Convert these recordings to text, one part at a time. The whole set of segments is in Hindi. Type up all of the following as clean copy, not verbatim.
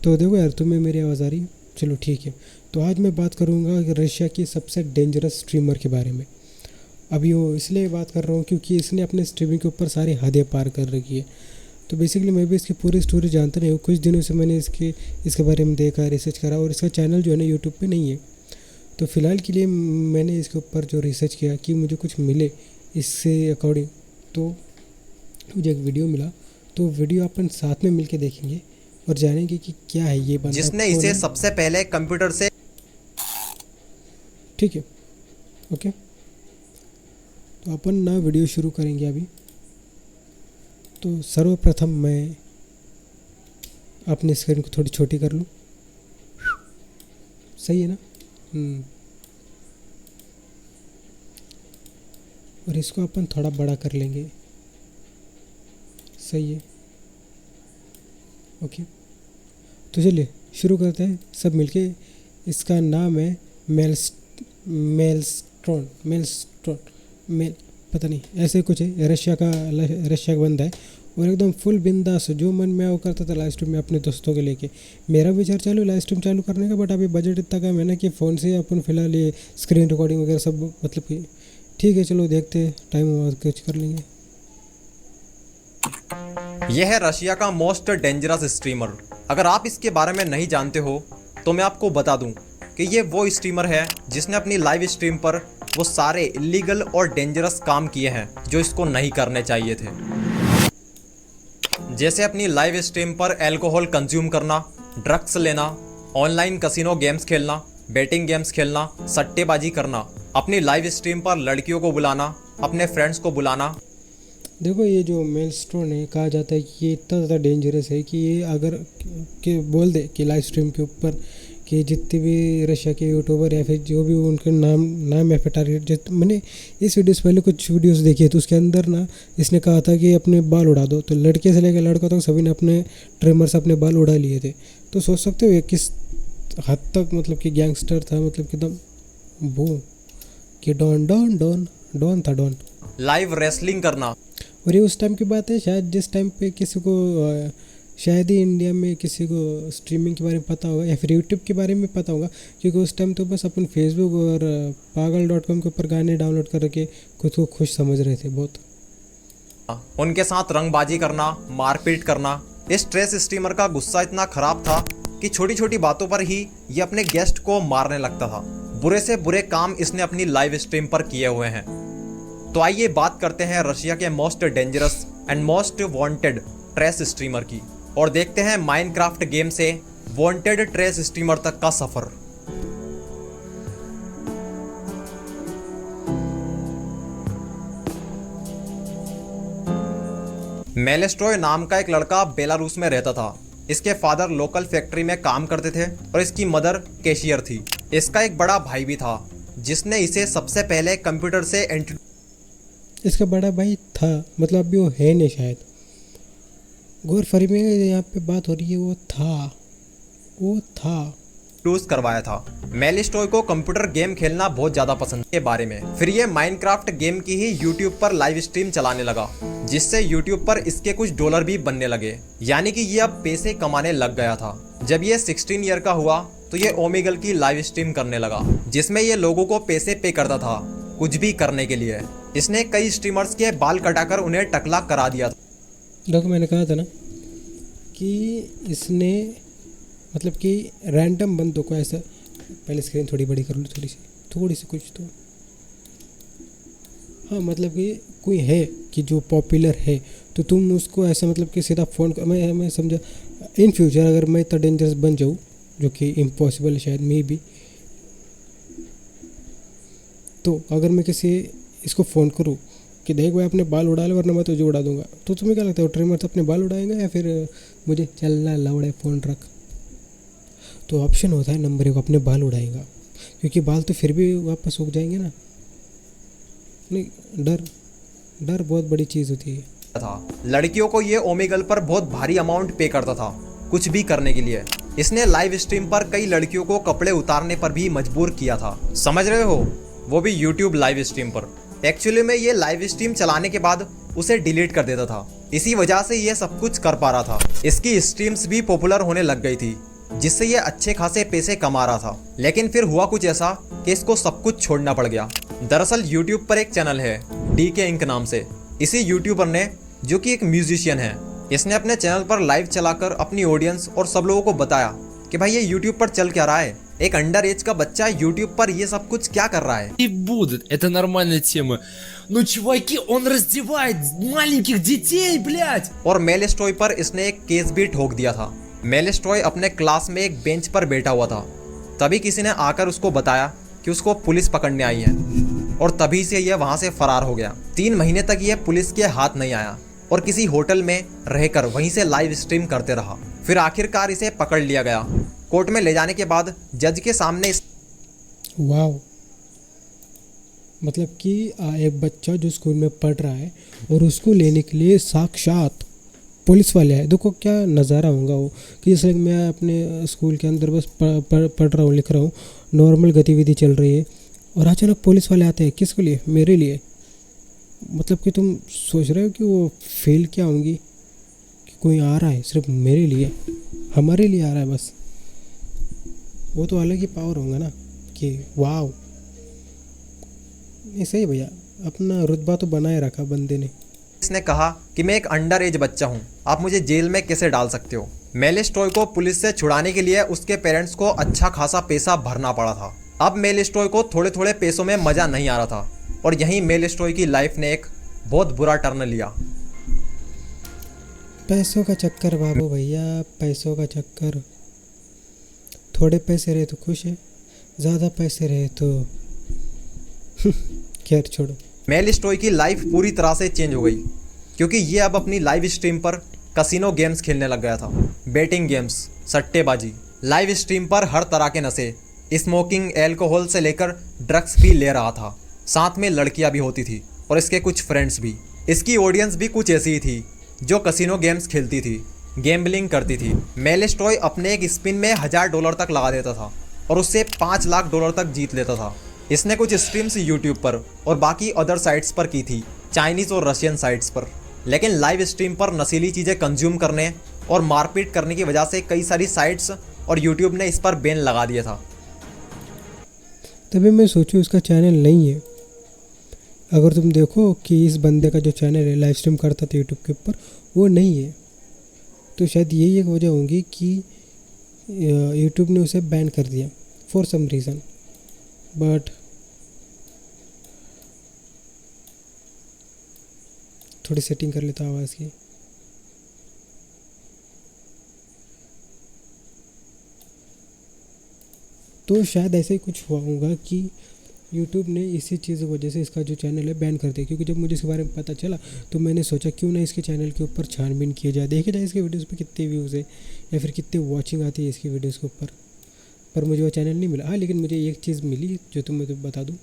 तो देखो यार, तुम्हें मेरी आवाज़ आ रही है? चलो ठीक है। तो आज मैं बात करूँगा कि रशिया की सबसे डेंजरस स्ट्रीमर के बारे में। अभी वो इसलिए बात कर रहा हूँ क्योंकि इसने अपने स्ट्रीमिंग के ऊपर सारी हदें पार कर रखी है। तो बेसिकली मैं भी इसकी पूरी स्टोरी जानता नहीं हूँ। कुछ दिनों से मैंने इसके बारे में देखा, रिसर्च करा, और इसका चैनल जो है ना यूट्यूब पे नहीं है। तो फ़िलहाल के लिए मैंने इसके ऊपर जो रिसर्च किया कि मुझे कुछ मिले इससे अकॉर्डिंग, तो मुझे एक वीडियो मिला। तो वीडियो अपन साथ में मिलके देखेंगे और जानेंगे कि क्या है ये बंदा, जिसने कौन इसे है। सबसे पहले कंप्यूटर से ठीक है, ओके। तो अपन ना वीडियो शुरू करेंगे अभी। तो सर्वप्रथम मैं अपनी स्क्रीन को थोड़ी छोटी कर लूँ, सही है ना? और इसको अपन थोड़ा बड़ा कर लेंगे, सही है, ओके। तो चलिए शुरू करते हैं सब मिलके। इसका नाम है मेलस्ट्रॉन मेलस्ट्रॉन मेल पता नहीं, ऐसे कुछ है। रशिया का बंदा है और एकदम फुल बिंदास, जो मन में वो करता था लाइव स्ट्रीम में अपने दोस्तों के लेके। मेरा विचार चालू लाइव स्ट्रीम चालू करने का, बट अभी बजट इतना कम है ना कि फ़ोन से अपन फ़िलहाल ये स्क्रीन रिकॉर्डिंग वगैरह सब मतलब कि ठीक है। चलो देखते हैं, टाइम हुआ कुछ कर लेंगे। यह है रशिया का मोस्ट डेंजरस स्ट्रीमर। अगर आप इसके बारे में नहीं जानते हो तो मैं आपको बता दूं कि ये वो स्ट्रीमर है जिसने अपनी लाइव स्ट्रीम पर वो सारे इलीगल और डेंजरस काम किए हैं जो इसको नहीं करने चाहिए थे। जैसे अपनी लाइव स्ट्रीम पर अल्कोहल कंज्यूम करना, ड्रग्स लेना, ऑनलाइन कसिनो गेम्स खेलना, बेटिंग गेम्स खेलना, सट्टेबाजी करना, अपनी लाइव स्ट्रीम पर लड़कियों को बुलाना, अपने फ्रेंड्स को बुलाना। देखो, ये जो मेलस्टोन है, कहा जाता है कि ये इतना ज़्यादा डेंजरस है कि ये अगर कि बोल दे कि लाइव स्ट्रीम के ऊपर कि जितने भी रशिया के यूट्यूबर या फिर जो भी उनके नाम या फिर टारगेट, मैंने इस वीडियो से पहले कुछ वीडियोस देखी है, तो उसके अंदर ना इसने कहा था कि अपने बाल उड़ा दो। तो लड़के से लेकर लड़का तक सभी ने अपने ट्रिमर से अपने बाल उड़ा लिए थे। तो सोच सकते हो ये किस हद तक मतलब कि गैंगस्टर था, मतलब कि एकदम वो कि डॉन डॉन डॉन डॉन था, डॉन। लाइव रेसलिंग करना। और ये उस टाइम की बात है शायद जिस टाइम पे किसी को शायद ही इंडिया में किसी को स्ट्रीमिंग के बारे में पता होगा या फिर यूट्यूब के बारे में पता होगा, क्योंकि उस टाइम तो बस अपन फेसबुक और pagal.com के ऊपर गाने डाउनलोड करके खुद को खुश समझ रहे थे बहुत। उनके साथ रंगबाजी करना, मारपीट करना। इस ट्रेस स्ट्रीमर का गुस्सा इतना खराब था कि छोटी छोटी बातों पर ही ये अपने गेस्ट को मारने लगता था। बुरे से बुरे काम इसने अपनी लाइव स्ट्रीम पर किए हुए हैं। तो आइए बात करते हैं रशिया के most dangerous and most wanted trace streamer की, और देखते हैं माइनक्राफ्ट गेम से वांटेड ट्रेस स्ट्रीमर तक का सफर। मेलेस्ट्रॉय नाम का एक लड़का बेलारूस में रहता था। इसके फादर लोकल फैक्ट्री में काम करते थे और इसकी मदर कैशियर थी। इसका एक बड़ा भाई भी था जिसने इसे सबसे पहले कंप्यूटर से इसका बड़ा भाई था, मतलब अभी वो है नहीं शायद। गौर फरी में यहाँ पे बात हो रही है, वो था इंट्रोड्यूस करवाया था। मेलिस्टॉय को कंप्यूटर गेम खेलना बहुत ज्यादा पसंद के बारे में। फिर ये माइनक्राफ्ट गेम की ही यूट्यूब पर लाइव स्ट्रीम चलाने लगा, जिससे यूट्यूब पर इसके कुछ डॉलर भी बनने लगे, यानी कि ये अब पैसे कमाने लग गया था। जब ये 16 ईयर का हुआ तो ये ओमेगल की लाइव स्ट्रीम करने लगा, जिसमें ये लोगों को पैसे पे करता था कुछ भी करने के लिए। इसने कई स्ट्रीमर्स के बाल कटाकर उन्हें टकला करा दिया था। देखो, मैंने कहा था ना कि इसने मतलब कि रैंडम बंदों को ऐसा, पहले स्क्रीन थोड़ी बड़ी कर लो, थोड़ी सी कुछ तो, हाँ, मतलब कि कोई है कि जो पॉपुलर है तो तुम उसको ऐसा मतलब कि सीधा फ़ोन कर। मैं समझा इन फ्यूचर अगर मैं इतना डेंजरस बन जाऊँ, जो कि इम्पॉसिबल है शायद, मे बी, तो अगर मैं किसी इसको फ़ोन करूँ कि देख भाई अपने बाल उड़ा ले वरना मैं तुझे उड़ा दूंगा, तो तुम्हें क्या लगता है वो ट्रिमर तो अपने बाल उड़ाएगा या फिर मुझे चलना लौड़े फ़ोन रख? तो ऑप्शन होता है नंबर 1, अपने बाल उड़ाएगा, क्योंकि बाल तो फिर भी वापस उग जाएंगे ना। नहीं, डर बहुत बड़ी चीज़ होती है। लड़कियों को ये ओमेगल पर बहुत भारी अमाउंट पे करता था कुछ भी करने के लिए। इसने लाइव स्ट्रीम पर कई लड़कियों को कपड़े उतारने पर भी मजबूर किया था, समझ रहे हो, वो भी यूट्यूब लाइव स्ट्रीम पर। एक्चुअली में ये लाइव स्ट्रीम चलाने के बाद उसे डिलीट कर देता था, इसी वजह से ये सब कुछ कर पा रहा था। इसकी स्ट्रीम्स भी पॉपुलर होने लग गई थी, जिससे ये अच्छे खासे पैसे कमा रहा था। लेकिन फिर हुआ कुछ ऐसा कि इसको सब कुछ छोड़ना पड़ गया। दरअसल यूट्यूब पर एक चैनल है DK इंक नाम से। इसी यूट्यूबर ने, जो कि एक म्यूजिशियन है, इसने अपने चैनल पर लाइव चलाकर अपनी ऑडियंस और सब लोगों को बताया कि भाई ये यूट्यूब पर चल क्या रहा है, एक अंडर एज का बच्चा यूट्यूब पर ये सब कुछ क्या कर रहा है। И будут, это нормальная тема. Но, чуваки, он раздевает маленьких детей, блядь! और मेलिस्टॉय पर इसने एक केस भी ठोक दिया था। मेलिस्टॉय अपने क्लास में एक बेंच पर बैठा हुआ था। तभी किसी ने आकर उसको बताया कि उसको पुलिस पकड़ने आई है, और तभी से यह वहां से फरार हो गया। 3 महीने तक यह पुलिस के हाथ नहीं आया और किसी होटल में रहकर वहीं से लाइव स्ट्रीम करते रहा। फिर आखिरकार इसे पकड़ लिया गया। कोर्ट में ले जाने के बाद जज के सामने वाह, मतलब कि एक बच्चा जो स्कूल में पढ़ रहा है और उसको लेने के लिए साक्षात पुलिस वाले हैं। देखो क्या नज़ारा होगा वो, कि जैसे मैं अपने स्कूल के अंदर बस पढ़ रहा हूँ, लिख रहा हूँ, नॉर्मल गतिविधि चल रही है और अचानक पुलिस वाले आते हैं। किसके लिए? मेरे लिए। मतलब कि तुम सोच रहे हो कि वो फील क्या होंगी कि कोई आ रहा है सिर्फ मेरे लिए, हमारे लिए आ रहा है बस। वो तो अलग ही पावर होगा ना कि वाह। नहीं सही भैया, अपना रुतबा तो बनाए रखा बंदे ने। इसने कहा कि मैं एक अंडर एज बच्चा हूँ, आप मुझे जेल में कैसे डाल सकते हो। मेलिस्टॉय को पुलिस से छुड़ाने के लिए उसके पेरेंट्स को अच्छा खासा पैसा भरना पड़ा था। अब मेलिस्टॉय को थोड़े थोड़े पैसों में मजा नहीं आ रहा था, और यहीं मेलिस्टॉय की लाइफ ने एक बहुत बुरा टर्न लिया। पैसों का चक्कर बाबू भैया, पैसों का चक्कर। थोड़े पैसे रहे तो खुश है, ज़्यादा पैसे रहे तो खैर छोड़ो। मेलिस्टॉय की लाइफ पूरी तरह से चेंज हो गई, क्योंकि ये अब अपनी लाइव स्ट्रीम पर कसिनो गेम्स खेलने लग गया था। बेटिंग गेम्स, सट्टेबाजी, लाइव स्ट्रीम पर हर तरह के नशे, स्मोकिंग, एल्कोहल से लेकर ड्रग्स भी ले रहा था। साथ में लड़कियां भी होती थी और इसके कुछ फ्रेंड्स भी। इसकी ऑडियंस भी कुछ ऐसी ही थी जो कसिनो गेम्स खेलती थी, गैम्बलिंग करती थी। मेलिस्टॉय अपने एक स्पिन में $1000 तक लगा देता था और उससे $5 लाख तक जीत लेता था। इसने कुछ स्ट्रीम्स यूट्यूब पर और बाकी अदर साइट्स पर की थी, चाइनीज़ और रशियन साइट्स पर। लेकिन लाइव स्ट्रीम पर नशीली चीज़ें कंज्यूम करने और मारपीट करने की वजह से कई सारी साइट्स और यूट्यूब ने इस पर बैन लगा दिया था। तभी मैं सोचूं उसका चैनल नहीं है। अगर तुम देखो कि इस बंदे का जो चैनल है लाइव स्ट्रीम करता था यूट्यूब के ऊपर, वो नहीं है, तो शायद यही एक वजह होगी कि यूट्यूब ने उसे बैन कर दिया फॉर सम रीज़न। बट थोड़ी सेटिंग कर लेता आवाज़ की। तो शायद ऐसे ही कुछ हुआ होगा कि यूट्यूब ने इसी चीज़ की वजह से इसका जो चैनल है बैन कर दिया। क्योंकि जब मुझे इसके बारे में पता चला तो मैंने सोचा क्यों ना इसके चैनल के ऊपर छानबीन किया जाए, देखे जाए इसके वीडियोस पे कितने व्यूज़ है या फिर कितने वॉचिंग आती है इसकी वीडियोस के ऊपर। पर मुझे वो चैनल नहीं मिला। हाँ, लेकिन मुझे एक चीज़ मिली जो मैं तो बता दूँ।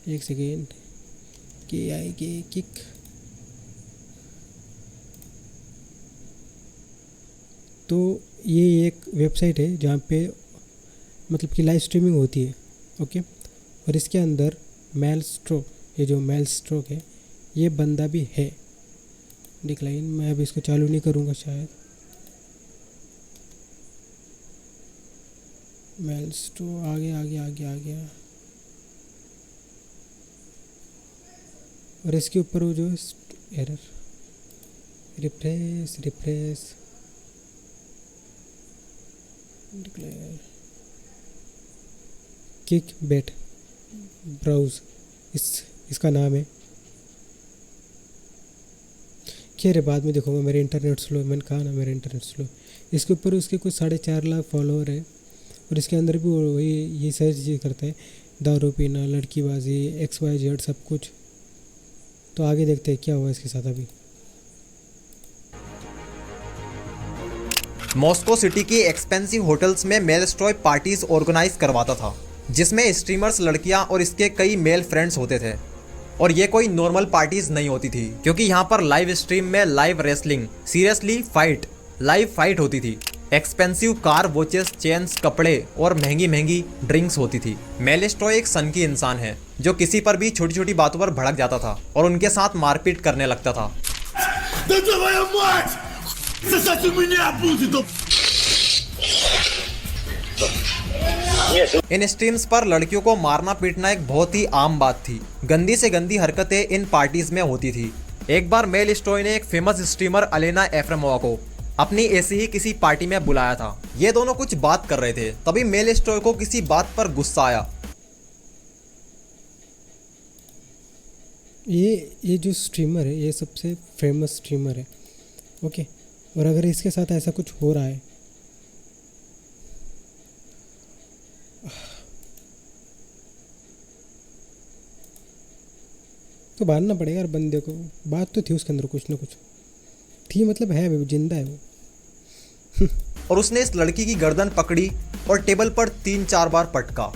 एक सेकेंड, किक। तो ये एक वेबसाइट है जहाँ पे मतलब कि लाइव स्ट्रीमिंग होती है, ओके। और इसके अंदर मेलिस्टॉय, ये जो मेलिस्टॉय है, ये बंदा भी है। डिक्लाइन, मैं अब इसको चालू नहीं करूँगा शायद। मेलिस्टॉय आ गया। और इसके ऊपर वो जो एरर, रिफ्रेश डिक्लेयर, किक बेट ब्राउज, इसका नाम है। खैर बाद में देखूँगा, मेरे इंटरनेट स्लो, मैंने कहा ना मेरा इंटरनेट स्लो। इसके ऊपर उसके कुछ 4.5 लाख फॉलोअर है और इसके अंदर भी वही ये सारी चीज़ें करता है, दारू पीना, लड़कीबाजी, XYZ सब कुछ। तो आगे देखते हैं क्या हुआ इसके साथ अभी। मॉस्को सिटी की एक्सपेंसिव होटल्स में मेलिस्टॉय पार्टीज ऑर्गेनाइज करवाता था, जिसमें स्ट्रीमर्स, लड़कियां और इसके कई मेल फ्रेंड्स होते थे। और ये कोई नॉर्मल पार्टीज नहीं होती थी, क्योंकि यहाँ पर लाइव स्ट्रीम में live wrestling, seriously live fight होती थी। एक्सपेंसिव कार, वॉचेस, चेन्स, कपड़े और महंगी ड्रिंक्स होती थी। मेलिस्टॉय एक सनकी इंसान है जो किसी पर भी छोटी छोटी बातों पर भड़क जाता था और उनके साथ मारपीट करने लगता था। इन स्ट्रीम्स पर लड़कियों को मारना पीटना एक बहुत ही आम बात थी। गंदी से गंदी हरकतें इन पार्टीज में होती थी। एक बार मेल स्टोई ने एक फेमस स्ट्रीमर अलेना एफ्रेमोवा को अपनी ऐसी ही किसी पार्टी में बुलाया था। ये दोनों कुछ बात कर रहे थे, तभी मेल स्टोई को किसी बात पर गुस्सा आया। ये जो स्ट्रीमर है ये सबसे फेमस स्ट्रीमर है, ओके। और अगर इसके साथ ऐसा कुछ हो रहा है तो मारना पड़ेगा यार बंदे को। बात तो थी उसके अंदर कुछ ना कुछ थी, मतलब है वो जिंदा है वो। और उसने इस लड़की की गर्दन पकड़ी और टेबल पर 3-4 बार पटका।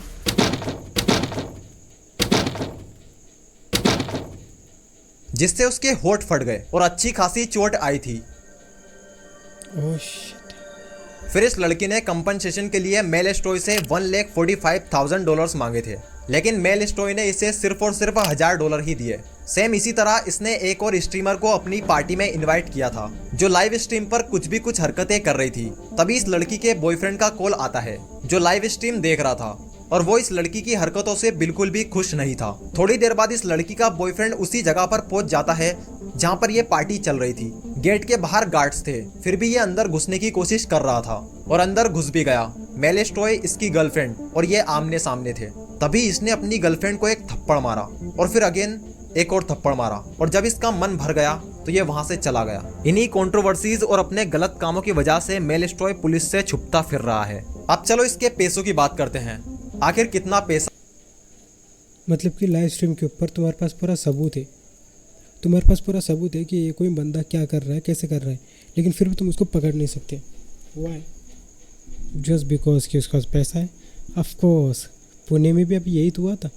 जिससे उसके होंठ फट गए और अच्छी खासी चोट आई थी। Oh shit. फिर इस लड़की ने कंपनसेशन के लिए मेल स्टोई से $1,45,000 मांगे थे, लेकिन मेल स्टोई ने इसे सिर्फ और सिर्फ $1,000 ही दिए। सेम इसी तरह इसने एक और स्ट्रीमर को अपनी पार्टी में इनवाइट किया था, जो लाइव स्ट्रीम पर कुछ हरकतें कर रही थी। तभी इस लड़की के बॉयफ्रेंड का कॉल आता है, जो लाइव स्ट्रीम देख रहा था, और वो इस लड़की की हरकतों से बिल्कुल भी खुश नहीं था। थोड़ी देर बाद इस लड़की का बॉयफ्रेंड उसी जगह पर पहुंच जाता है जहां पर ये पार्टी चल रही थी। गेट के बाहर गार्ड्स थे, फिर भी ये अंदर घुसने की कोशिश कर रहा था और अंदर घुस भी गया। मेल स्टोई, इसकी गर्लफ्रेंड और ये आमने सामने थे। तभी इसने अपनी गर्लफ्रेंड को एक थप्पड़ मारा और फिर अगेन एक और थप्पड़ मारा, और जब इसका मन भर गया तो ये वहां से चला गया। इन्हीं कंट्रोवर्सीज और अपने गलत कामों की वजह से मेल स्टोई पुलिस से छुपता फिर रहा है। अब चलो इसके पैसों की बात करते हैं। आखिर कितना पैसा? मतलब कि लाइव स्ट्रीम के ऊपर तुम्हारे पास पूरा सबूत है, तुम्हारे पास पूरा सबूत है कि ये कोई बंदा क्या कर रहा है, कैसे कर रहा है, लेकिन फिर भी तुम उसको पकड़ नहीं सकते। वाई? जस्ट बिकॉज कि उसके पास पैसा है। ऑफ कोर्स पुणे में भी अभी यही तो हुआ था,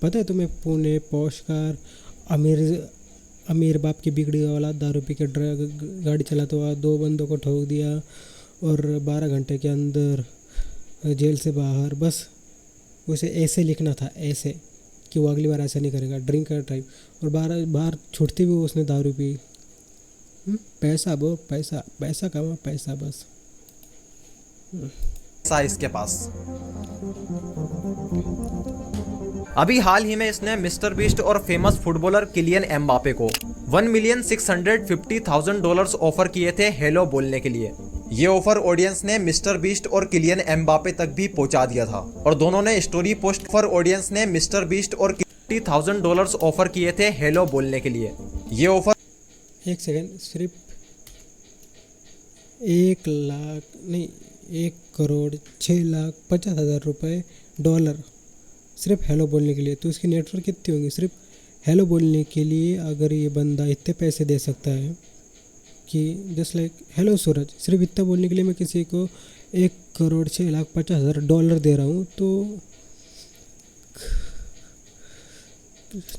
पता है तुम्हें? पुणे पॉश कार, अमीर बाप की बिगड़ी वाला दारू पी के गाड़ी चलाता हुआ 2 बंदों को ठोक दिया और 12 घंटे के अंदर जेल से बाहर। बस उसे ऐसे लिखना था, ऐसे कि वो अगली बार ऐसा नहीं करेगा, ड्रिंक कर ड्राइव। और बाहर छुटते भी उसने दारू पी। पैसा वो पैसा, पैसा कमा, पैसा बस। इसके पास अभी हाल ही में इसने मिस्टर बीस्ट और फेमस फुटबॉलर किलियन एम्बापे को $1,650,000 ऑफर किए थे हेलो बोलने के लिए। ये ऑफर ऑडियंस ने मिस्टर बीस्ट और किलियन एम्बापे तक भी पहुंचा दिया था, और दोनों ने स्टोरी पोस्ट पर ऑडियंस ने मिस्टर बीस्ट और $50,000 ऑफर किए थे हेलो बोलने के लिए। ये ऑफर, एक सेकेंड, सिर्फ 1,06,50,000 रुपये डॉलर सिर्फ हेलो बोलने के लिए। तो उसकी नेटवर्क कितनी होंगी सिर्फ हेलो बोलने के लिए? अगर ये बंदा इतने पैसे दे सकता है कि जस्ट लाइक हेलो सूरज, सिर्फ इतना बोलने के लिए मैं किसी को $1,06,50,000 दे रहा हूँ, तो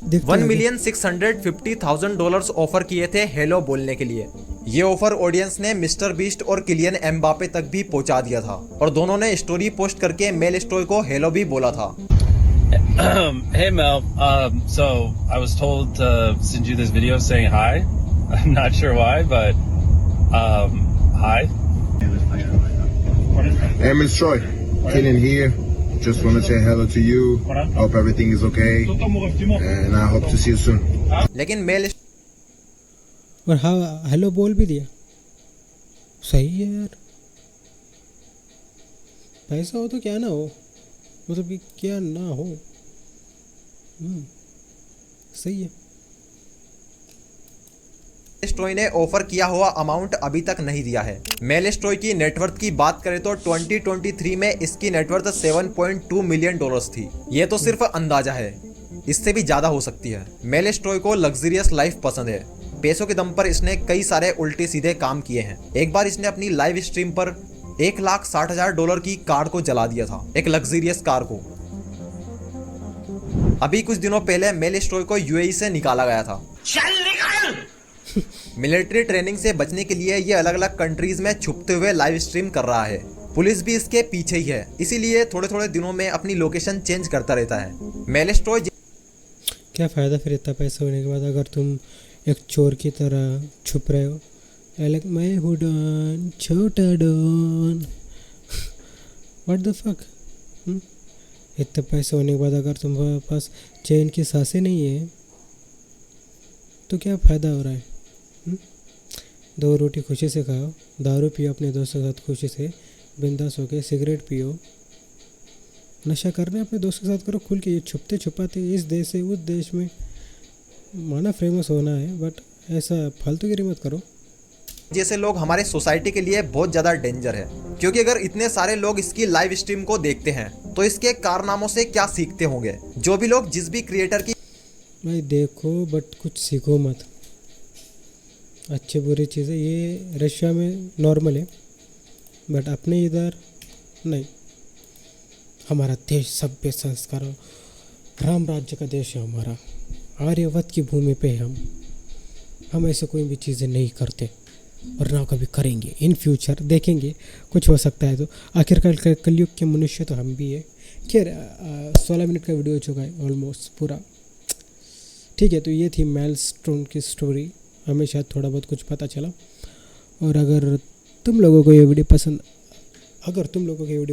$1,650,000 ऑफर किए थे हेलो बोलने के लिए। ये ऑफर ऑडियंस ने मिस्टर बीस्ट और किलियन एम्बापे तक भी पहुंचा दिया था, और दोनों ने स्टोरी पोस्ट करके मेल स्टोई को हेलो भी बोला था। Hey Mel, so I was told to send you this video saying hi. I'm not sure why, but hi. Hey, Miss Troy, Kenan here. Just want to say hello to you. Hope everything is okay, and I hope to see you soon. लेकिन मेल और हाँ हेलो बोल भी दिया। सही है यार, पैसा हो तो क्या ना हो, मतलब कि क्या ना हो। सही है। स्टोई ने ऑफर किया हुआ अमाउंट अभी तक नहीं दिया है। मेल स्टोई की नेटवर्थ की बात करें तो 2023 में इसकी नेटवर्थ $7.2 मिलियन थी। ये तो सिर्फ अंदाजा है, इससे भी ज्यादा हो सकती है। मेल स्टोई को लग्जरियस लाइफ पसंद है। पैसों के दम पर इसने कई सारे उल्टे सीधे काम किए हैं। एक बार इसने अपनी लाइव स्ट्रीम पर $1,60,000 की कार को जला दिया था, एक लग्जरियस कार को। अभी कुछ दिनों पहले मेल स्टोई को यूएई से निकाला गया था। मिलिट्री ट्रेनिंग से बचने के लिए ये अलग अलग कंट्रीज में छुपते हुए लाइव स्ट्रीम कर रहा है। पुलिस भी इसके पीछे ही है, इसीलिए थोड़े थोड़े दिनों में अपनी लोकेशन चेंज करता रहता है। मेल स्टोई क्या फ़ायदा फिर इतना पैसा होने के बाद अगर तुम एक चोर की तरह छुप रहे हो। लाइक मैं हूँ डॉन, छोटा डॉन, व्हाट द फक। इतने पैसे होने के बाद अगर तुम्हारे पास चैन की सांसें नहीं है तो क्या फ़ायदा हो रहा है? 2 रोटी खुशी से खाओ, दारू पियो अपने दोस्तों के साथ खुशी से, बिंदास होके सिगरेट पियो, नशा करने अपने दोस्तों के साथ करो खुल के। ये छुपते छुपाते इस देश से उस देश में माना फेमस होना है, बट ऐसा फालतूगिरी मत करो। जैसे लोग हमारे सोसाइटी के लिए बहुत ज़्यादा डेंजर है, क्योंकि अगर इतने सारे लोग इसकी लाइव स्ट्रीम को देखते हैं तो इसके कारनामों से क्या सीखते होंगे। जो भी लोग जिस भी क्रिएटर की भाई देखो बट कुछ सीखो मत, अच्छी बुरी चीज़ें ये रशिया में नॉर्मल है, बट अपने इधर नहीं। हमारा देश सभ्य संस्कार राम राज्य का देश है हमारा, आर्यवत की भूमि पे है हम ऐसे कोई भी चीज़ें नहीं करते और ना कभी करेंगे। इन फ्यूचर देखेंगे कुछ हो सकता है तो। आखिरकार कलयुग के मनुष्य तो हम भी है। खैर 16 मिनट का वीडियो हो चुका है ऑलमोस्ट पूरा, ठीक है। तो ये थी माइलस्टोन की स्टोरी, हमें शायद थोड़ा बहुत कुछ पता चला। और अगर तुम लोगों को ये वीडियो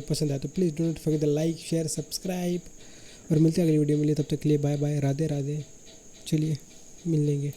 पसंद आए तो please do not forget the like share subscribe, और मिलते हैं अगली वीडियो में। तब तक के लिए बाय बाय, राधे राधे। चलिए मिल लेंगे।